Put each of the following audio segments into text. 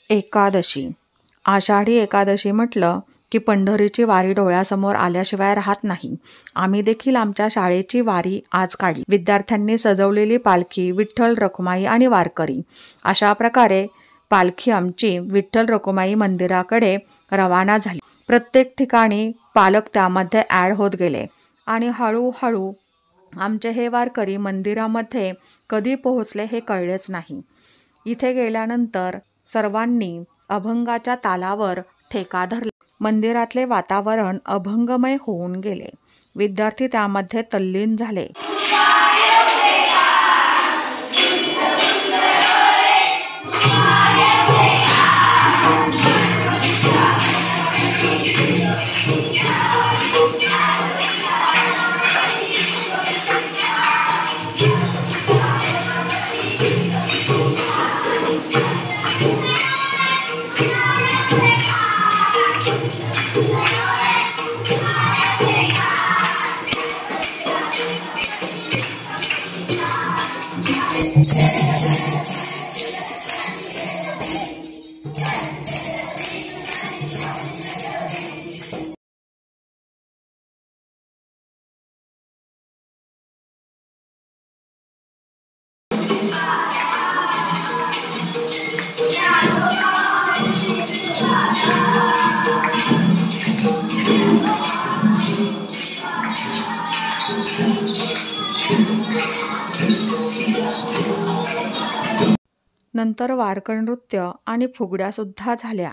एकादशी. आषाढी एकादशी म्हटलं की पंढरीची वारी डोळ्यासमोर आल्याशिवाय राहत नाही. आम्ही देखील आमच्या शाळेची वारी आज काढली. विद्यार्थ्यांनी सजवलेली पालखी, विठ्ठल रखुमाई आणि वारकरी अशा प्रकारे पालखी आमची विठ्ठल रखुमाई मंदिराकडे रवाना झाली. प्रत्येक ठिकाणी पालक त्यामध्ये ॲड होत गेले आणि हळूहळू आमचे हे वारकरी मंदिरामध्ये कधी पोहोचले हे कळलेच नाही. इथे गेल्यानंतर सर्वांनी अभंगाच्या तालावर ठेका धरला. मंदिरातले वातावरण अभंगमय होऊन गेले. विद्यार्थी त्यामध्ये तल्लीन झाले. नंतर वारकरी नृत्य आणि फुगड्या सुद्धा झाल्या.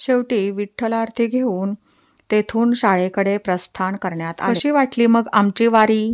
शेवटी विठ्ठल आरती घेऊन तेथून शाळेकडे प्रस्थान करण्यात आले. कशी वाटली मग आमची वारी?